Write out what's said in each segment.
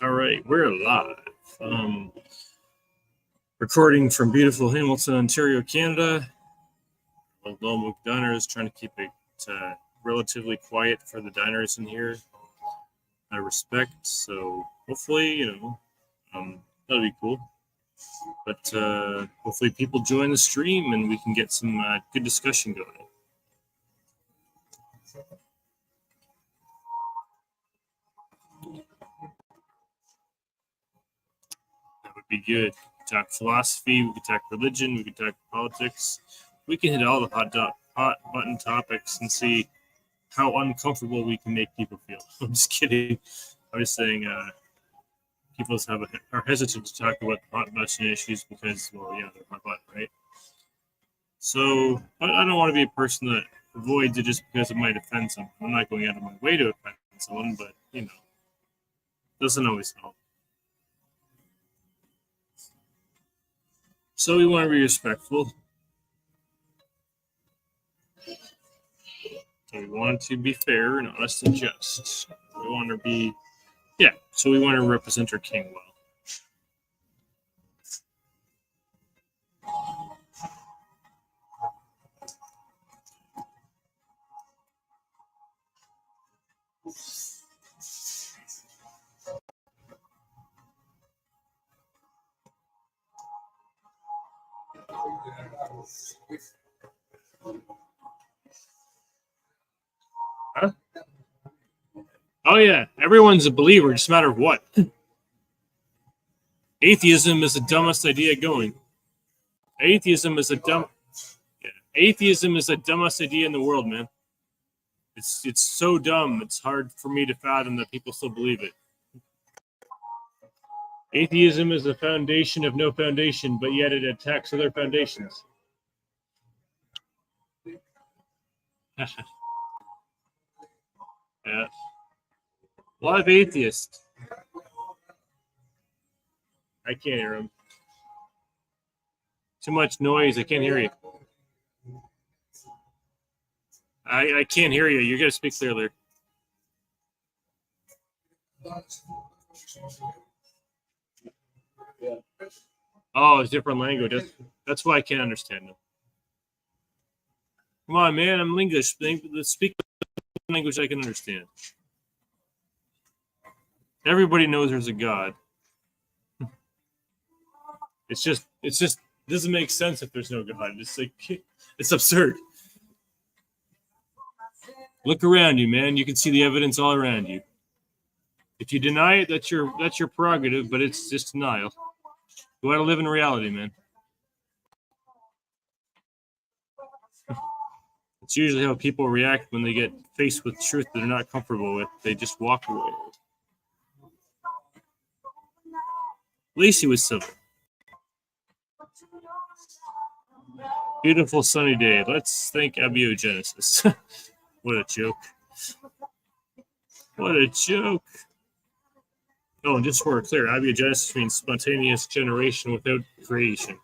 All right, we're live. Recording from beautiful Hamilton, Ontario, Canada. Lone Diners, trying to keep it relatively quiet for the diners in here. I respect, so hopefully, that'll be cool. But hopefully people join the stream and we can get some good discussion going. That would be good. We could talk philosophy, we could talk religion, we could talk politics. We can hit all the hot button topics and see how uncomfortable we can make people feel. I'm just kidding. I'm just saying people are hesitant to talk about hot button issues because, well, yeah, they're hot button, right? So I don't want to be a person that avoids it just because it might offend someone. I'm not going out of my way to offend someone, but, doesn't always help. So we want to be respectful. So we want to be fair and honest and just. We want to be, so we want to represent our king well. Huh? Oh, yeah. Everyone's a believer, just a matter of what. Atheism is the dumbest idea going. Atheism is the dumbest idea in the world, man. It's so dumb. It's hard for me to fathom that people still believe it. Atheism is the foundation of no foundation, but yet it attacks other foundations. Yeah. Live atheist. I can't hear him. Too much noise. I can't hear you. I can't hear you. You got to speak clearly. Oh, it's different language. That's why I can't understand them. Come on, man. I'm English. Let's speak the language I can understand. Everybody knows there's a God. It's just doesn't make sense if there's no God. It's absurd. Look around you, man. You can see the evidence all around you. If you deny it, that's your prerogative, but it's just denial. You want to live in reality, man. It's usually how people react when they get faced with truth that they're not comfortable with. They just walk away. Lacey was civil. Beautiful sunny day. Let's thank abiogenesis. What a joke. What a joke. Oh, and just so we're clear, abiogenesis means spontaneous generation without creation,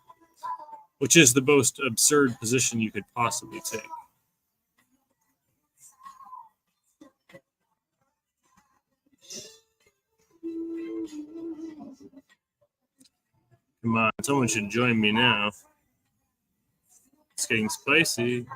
which is the most absurd position you could possibly take. Come on, someone should join me now. It's getting spicy.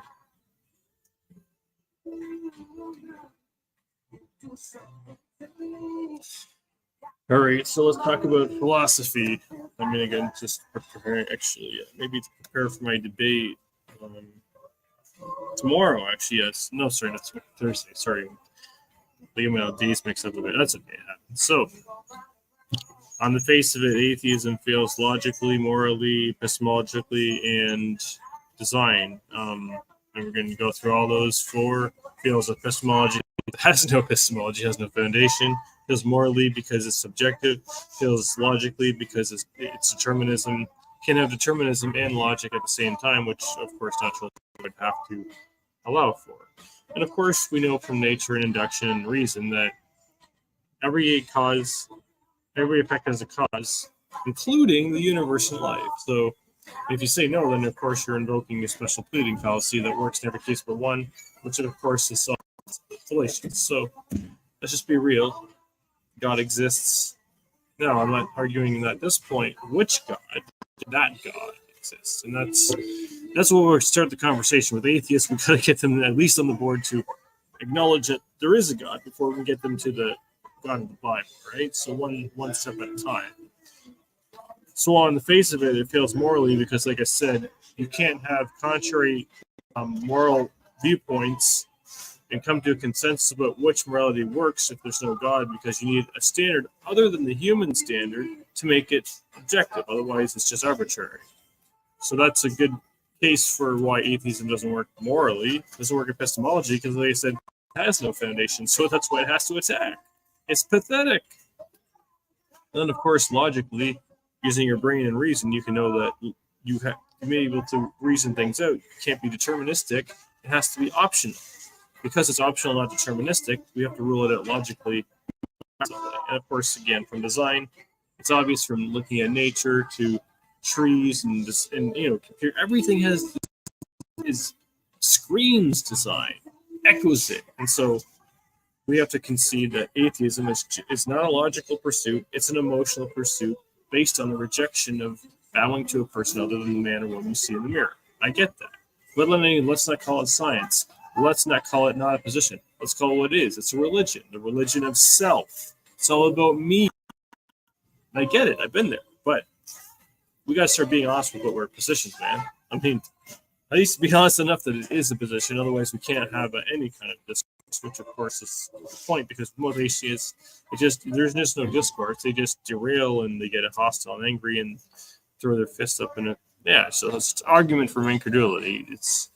All right, so let's talk about philosophy. I mean, again, just preparing, actually, maybe to prepare for my debate tomorrow, actually, yes. No, sorry, that's Thursday. Sorry. I get my days mixed up a bit. That's okay. So, on the face of it, atheism fails logically, morally, epistemologically, and design. And we're going to go through all those four. Fails epistemology, has no epistemology, has no foundation. Fails morally because it's subjective. Fails logically because it's determinism. Can have determinism and logic at the same time, which, of course, natural would have to allow for. And, of course, we know from nature and induction and reason that every effect has a cause, including the universe and life. So if you say no, then of course you're invoking a special pleading fallacy that works in every case but one, which of course is self-fallacious. So let's just be real. God exists. Now, I'm not arguing that at this point which God, that God exists, and that's what we'll start the conversation with atheists. We got to get them at least on the board to acknowledge that there is a God before we can get them to the God of the Bible, right? So one step at a time. So on the face of it, it fails morally because, like I said, you can't have contrary moral viewpoints and come to a consensus about which morality works if there's no God, because you need a standard other than the human standard to make it objective. Otherwise, it's just arbitrary. So that's a good case for why atheism doesn't work morally, it doesn't work epistemology, because, like I said, it has no foundation. So that's why it has to attack. It's pathetic. And then, of course, logically, using your brain and reason, you can know that you may be able to reason things out. It can't be deterministic. It has to be optional. Because it's optional, not deterministic, we have to rule it out logically. And of course, again, from design, it's obvious from looking at nature to trees and computer. Everything screams design, echoes it, and so we have to concede that atheism is not a logical pursuit; it's an emotional pursuit based on the rejection of bowing to a person other than the man or woman you see in the mirror. I get that, but let's not call it science. Let's not call it not a position. Let's call it what it is. It's a religion, the religion of self. It's all about me. I get it. I've been there. But we got to start being honest with what we're positions, man. I mean, at least be honest enough that it is a position. Otherwise, we can't have any kind of discourse, which, of course, is the point, because most atheists, there's just no discourse. They just derail and they get hostile and angry and throw their fists up in it. Yeah, so it's argument from incredulity. It's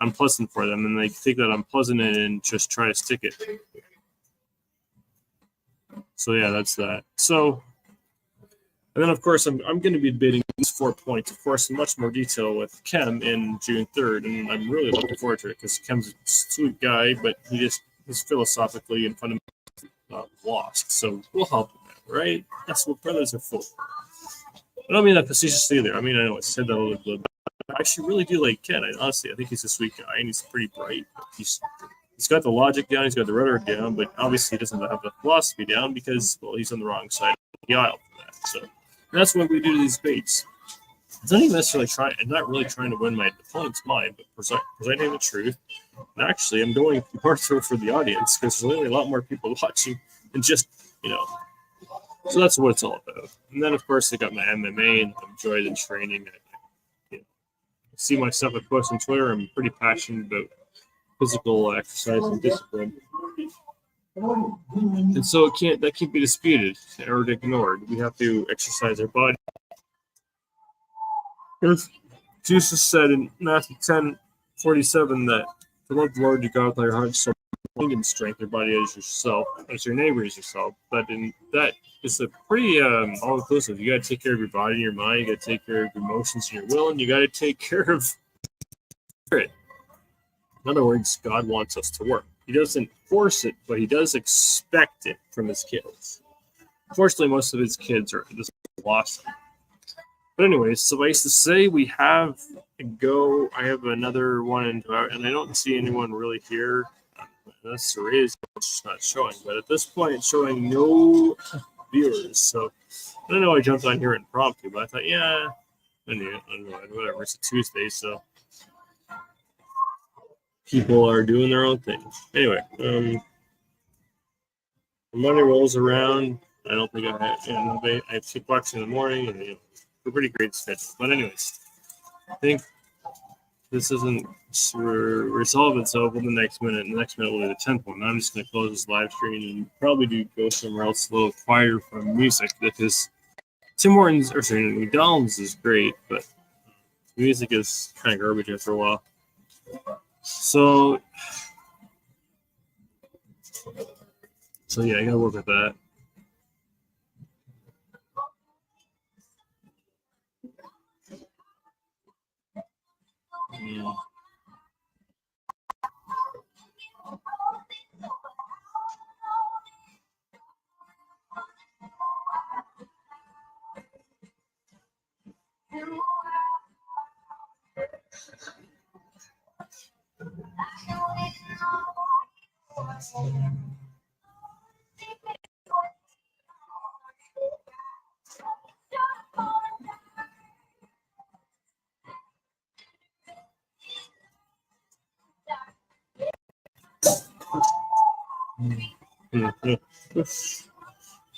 unpleasant for them, and they take that unpleasant and just try to stick it. So yeah, that's that. So, and then of course I'm going to be debating these 4 points, of course, in much more detail with Kem in June 3rd, and I'm really looking forward to it because Kem's a sweet guy, but he's philosophically and fundamentally lost. So we'll help him out, right? That's what brothers are for. I don't mean that facetiously either. I mean, I know I said that a little bit. I actually really do like Ken. I think he's a sweet guy, and he's pretty bright. He's got the logic down, he's got the rhetoric down, but obviously he doesn't have the philosophy down because, well, he's on the wrong side of the aisle for that. So that's what we do to these debates. It's not even necessarily not really trying to win my opponent's mind, but presenting the truth. And actually, I'm going more through for the audience because there's really a lot more people watching than just, So that's what it's all about. And then, of course, I got my MMA and I enjoy the training. See my stuff I post on Twitter. I'm pretty passionate about physical exercise and discipline, and so that can't be disputed or ignored. We have to exercise our body. As Jesus said in Matthew 10:47 that to love the Lord your God with all your heart, soul, mind, and strength, your body as yourself, as your neighbor as yourself. But in that is a pretty all-inclusive. You got to take care of your body and your mind. You got to take care of your emotions and your will, and you got to take care of spirit. In other words, God wants us to work. He doesn't force it, but he does expect it from his kids. Unfortunately, most of his kids are just lost. But anyways, suffice to say, we have a go. I have another one, and I don't see anyone really here. Unless there is, it's just not showing. But at this point, it's showing no viewers. So I don't know. I jumped on here impromptu, but I thought, yeah, I don't know, whatever. It's a Tuesday, so people are doing their own thing. Anyway, Monday rolls around. I don't think I have kickboxing in the morning, and a pretty great schedule. But anyways, I think this doesn't resolve itself in the next minute. The next minute will be the 10th one. I'm just going to close this live stream and probably go somewhere else a little quieter from music, because McDonald's is great, but music is kind of garbage after a while. So yeah, I gotta work with that. Yeah.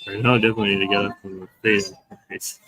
Right now, I definitely need to get up from the fade. Nice.